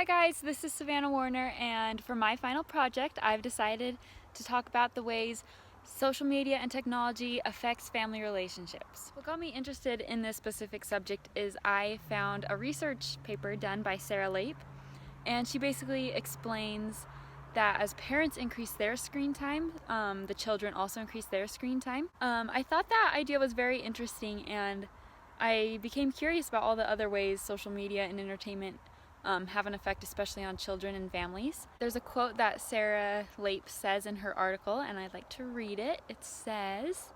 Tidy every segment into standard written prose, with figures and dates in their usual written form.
guys, this is Savannah Warner, and for my final project I've decided to talk about the ways social media and technology affects family relationships. What got me interested in this specific subject is I found a research paper done by Sarah Lape, and she basically explains that as parents increase their screen time, the children also increase their screen time. I thought that idea was very interesting, and I became curious about all the other ways social media and entertainment have an effect, especially on children and families. There's a quote that Sarah Lape says in her article, and I'd like to read it. It says,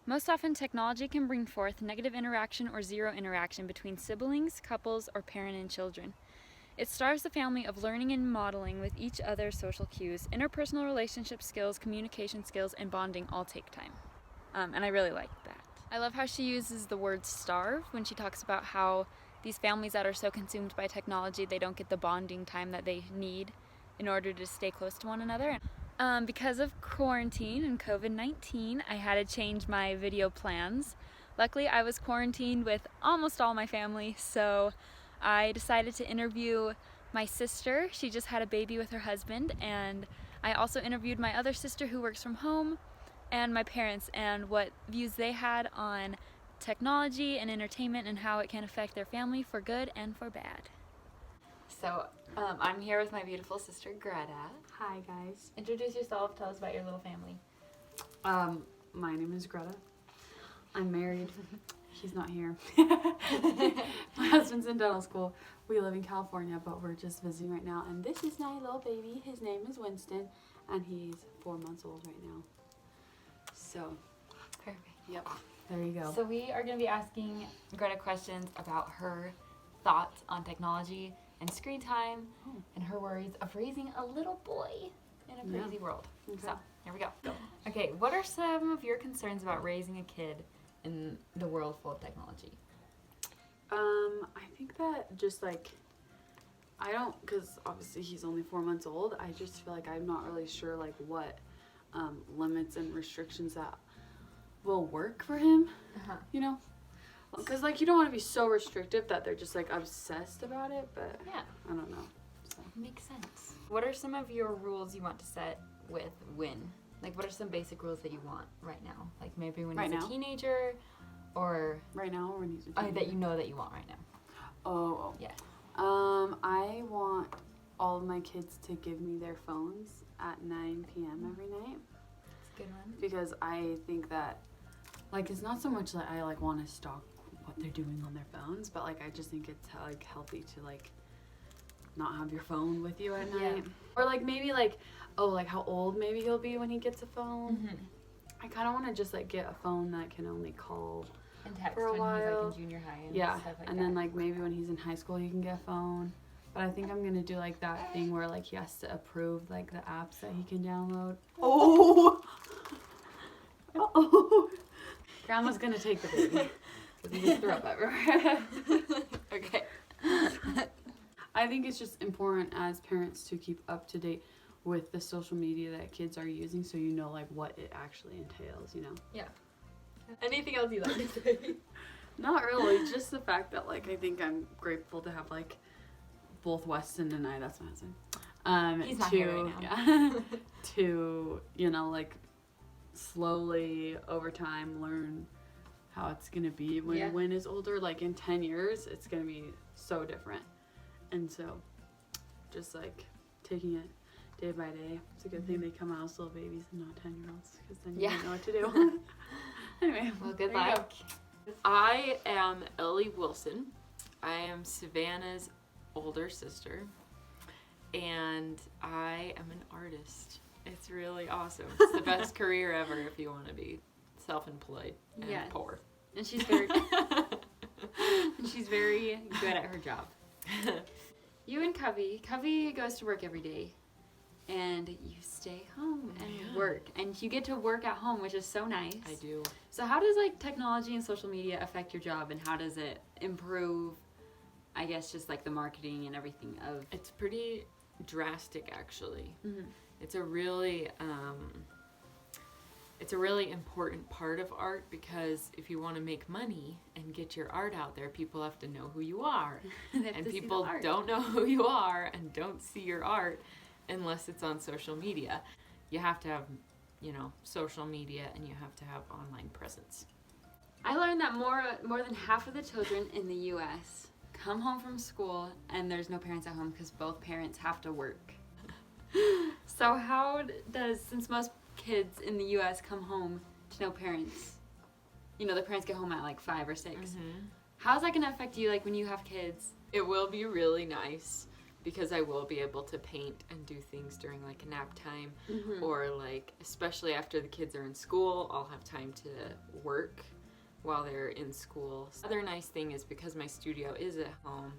"Most often technology can bring forth negative interaction or zero interaction between siblings, couples, or parent and children. It starves the family of learning and modeling with each other's social cues. Interpersonal relationship skills, communication skills, and bonding all take time." And I really like that. I love how she uses the word starve when she talks about how these families that are so consumed by technology, they don't get the bonding time that they need in order to stay close to one another. Because of quarantine and COVID-19, I had to change my video plans. Luckily, I was quarantined with almost all my family, so I decided to interview my sister. She just had a baby with her husband, and I also interviewed my other sister who works from home, and my parents, and what views they had on technology and entertainment and how it can affect their family for good and for bad. So I'm here with my beautiful sister Greta. Hi guys. Introduce yourself, tell us about your little family. My name is Greta. I'm married. He's not here. My husband's in dental school. We live in California, but we're just visiting right now. And this is my little baby. His name is Winston, and he's 4 months old right now. So, Perfect. yep. There you go. So we are going to be asking Greta questions about her thoughts on technology and screen time and her worries of raising a little boy in a crazy world. Okay. So here we go. Okay, what are some of your concerns about raising a kid in the world full of technology? I think that just like, because obviously he's only 4 months old, I just feel like I'm not really sure like what limits and restrictions that will work for him, you know? Because like you don't want to be so restrictive that they're just like obsessed about it, but Yeah. I don't know. So. Makes sense. What are some of your rules you want to set with Win? Like, what are some basic rules that you want right now? Like maybe when he's a teenager, or right now, or when he's a teenager? that you know that you want right now. Oh. Yeah. I want all of my kids to give me their phones at 9 p.m. every night. That's a good one. Because I think that, like, it's not so much that I like want to stalk what they're doing on their phones, but like I just think it's like healthy to like not have your phone with you at night. Or like maybe like, like how old maybe he'll be when he gets a phone. I kind of want to just like get a phone that can only call and text for a when while. he's like in junior high and stuff like that. Then like maybe when he's in high school he can get a phone. But I think I'm gonna do like that thing where like he has to approve like the apps that he can download. Oh. Grandma's gonna take the baby because he just threw up everywhere. Okay. I think it's just important as parents to keep up to date with the social media that kids are using, so you know like what it actually entails, you know? Yeah. Anything else you'd like to say? Not really, just the fact that like I think I'm grateful to have like both Weston and that's my husband. He's not here right now. Yeah, to, you know, like slowly over time learn how it's gonna be when Win is older. Like in 10 years it's gonna be so different, and so just like taking it day by day. It's a good thing they come out as little babies and not 10-year-olds, because then you don't know what to do. Anyway, well, good luck. I am Ellie Wilson. I am Savannah's older sister, and I am an artist. It's really awesome. It's the best career ever if you want to be self-employed and poor. And she's very good at her job. You and Covey goes to work every day, and you stay home and work, and you get to work at home, which is so nice. I do. So how does like technology and social media affect your job, and how does it improve, I guess, just like the marketing and everything of? It's pretty drastic, actually. It's a really it's a really important part of art, because if you want to make money and get your art out there, people have to know who you are. They have And to see the people art. don't know who you are and don't see your art unless it's on social media. You have to have, social media, and you have to have online presence. I learned that more than half of the children in the U.S. come home from school and there's no parents at home because both parents have to work. So how since most kids in the U.S. come home to no parents, the parents get home at like 5 or 6. How's that going to affect you, like when you have kids? It will be really nice because I will be able to paint and do things during like nap time, or like, especially after the kids are in school, I'll have time to work while they're in school. Other nice thing is, because my studio is at home,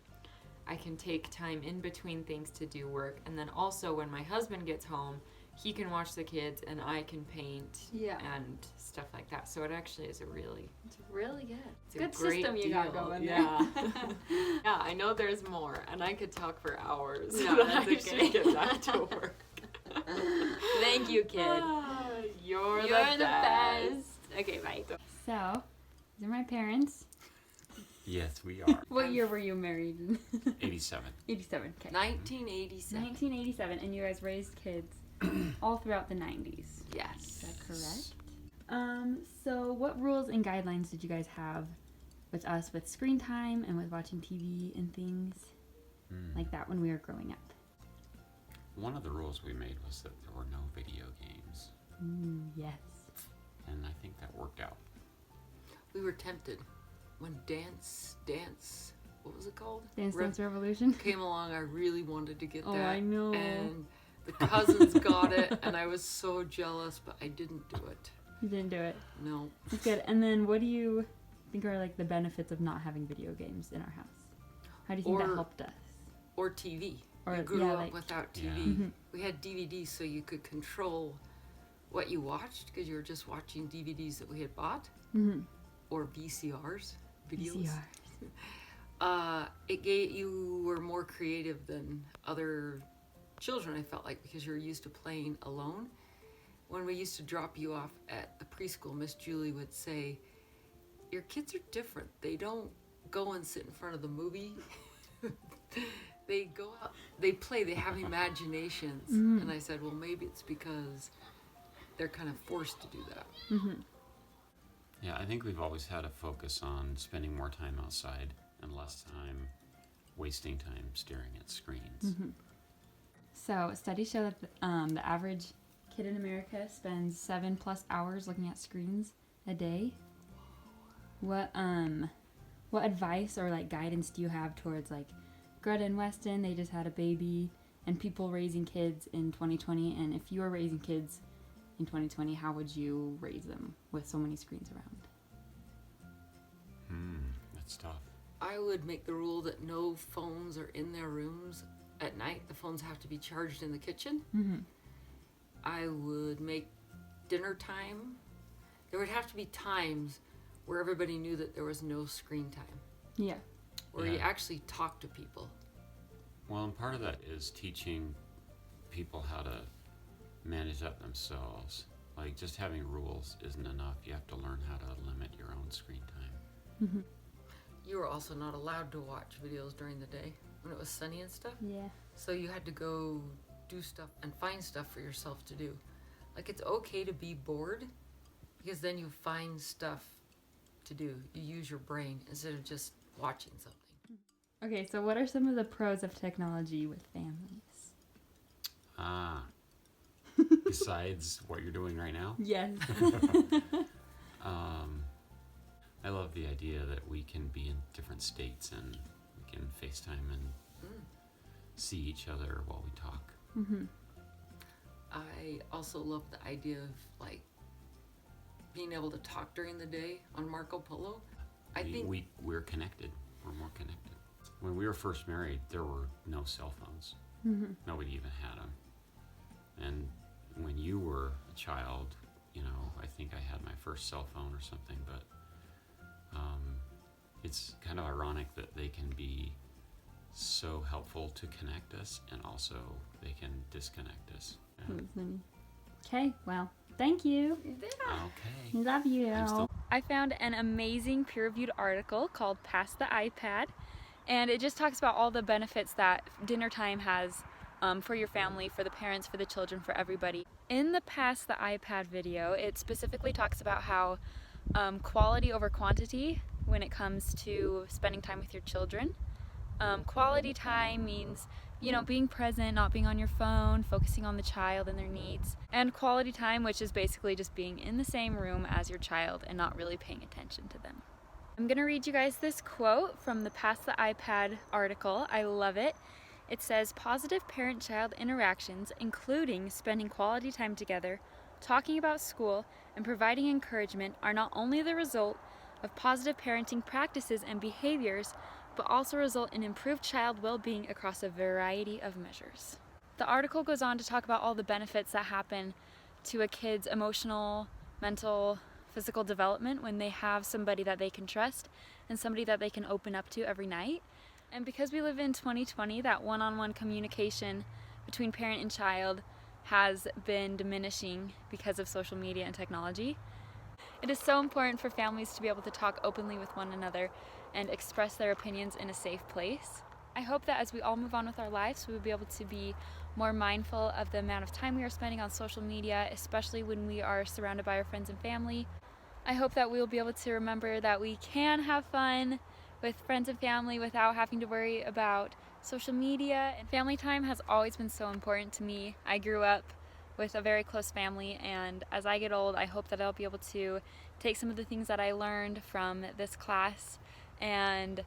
I can take time in between things to do work, and then also when my husband gets home, he can watch the kids and I can paint and stuff like that. So it actually is It's really good. it's a Good great system you got deal. going there. Yeah. Yeah, I know there's more, and I could talk for hours. No, but that's I should okay. get back to work. Thank you, kid. Ah, You're You're the the best. best. Okay, bye. So, these are my parents. Yes, we are. What year were you married in? 87. 87, okay. 1987. 1987, and you guys raised kids all throughout the 90s. Yes. Is that correct? So what rules and guidelines did you guys have with us with screen time and with watching TV and things like that when we were growing up? One of the rules we made was that there were no video games, Yes. and I think that worked out. We were tempted when Dance, what was it called? Dance Dance Revolution? Came along. I really wanted to get that. Oh, I know. And the cousins got it, and I was so jealous, but I didn't do it. You didn't do it. No. That's good. And then what do you think are like the benefits of not having video games in our house? How do you think that Or- helped us? Or TV. Or, We grew yeah, up like- without TV. Yeah. Mhm. We had DVDs, so you could control what you watched because you were just watching DVDs that we had bought, or VCRs, videos. VCR. You were more creative than other children, I felt like, because you're used to playing alone. When we used to drop you off at the preschool, Miss Julie would say, your kids are different. They don't go and sit in front of the movie. They go out, they play, they have imaginations. And I said, well, maybe it's because they're kind of forced to do that. Yeah, I think we've always had a focus on spending more time outside and less time wasting time staring at screens. So studies show that the average kid in America spends 7+ hours looking at screens a day. What advice or like guidance do you have towards like Greta and Weston? They just had a baby, and people raising kids in 2020. And if you were raising kids in 2020, how would you raise them with so many screens around? That's tough. I would make the rule that no phones are in their rooms at night. The phones have to be charged in the kitchen. I would make dinner time. There would have to be times where everybody knew that there was no screen time, Yeah. where you Yeah. actually talk to people. Well, and part of that is teaching people how to manage that themselves. Like, just having rules isn't enough. You have to learn how to limit your own screen time. You were also not allowed to watch videos during the day when it was sunny and stuff. Yeah. So you had to go do stuff and find stuff for yourself to do. Like, it's okay to be bored because then you find stuff to do. You use your brain instead of just watching something. Okay, so what are some of the pros of technology with families? Besides what you're doing right now, Yes. I love the idea that we can be in different states and we can FaceTime and see each other while we talk. I also love the idea of like being able to talk during the day on Marco Polo. We're connected. We're more connected. When we were first married, there were no cell phones. Nobody even had them. And when you were a child, I think I had my first cell phone or something, but it's kind of ironic that they can be so helpful to connect us, and also they can disconnect us. That's funny. Okay, well, thank you. Okay. Love you. I'm still- I found an amazing peer-reviewed article called Pass the iPad, and it just talks about all the benefits that dinner time has for your family, for the parents, for the children, for everybody. In the Pass the iPad video, it specifically talks about how quality over quantity when it comes to spending time with your children. Quality time means, you know, being present, not being on your phone, focusing on the child and their needs. And quality time, which is basically just being in the same room as your child and not really paying attention to them. I'm gonna read you guys this quote from the Pass the iPad article. I love it. It says, positive parent-child interactions, including spending quality time together, talking about school, and providing encouragement, are not only the result of positive parenting practices and behaviors, but also result in improved child well-being across a variety of measures. The article goes on to talk about all the benefits that happen to a kid's emotional, mental, physical development when they have somebody that they can trust and somebody that they can open up to every night. And because we live in 2020, that one-on-one communication between parent and child has been diminishing because of social media and technology. It is so important for families to be able to talk openly with one another and express their opinions in a safe place. I hope that as we all move on with our lives, we will be able to be more mindful of the amount of time we are spending on social media, especially when we are surrounded by our friends and family. I hope that we will be able to remember that we can have fun with friends and family without having to worry about social media. And family time has always been so important to me. I grew up with a very close family, and as I get old, I hope that I'll be able to take some of the things that I learned from this class and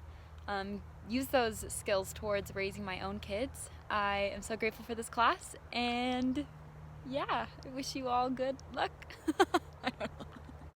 use those skills towards raising my own kids. I am so grateful for this class, and yeah, I wish you all good luck. I don't know.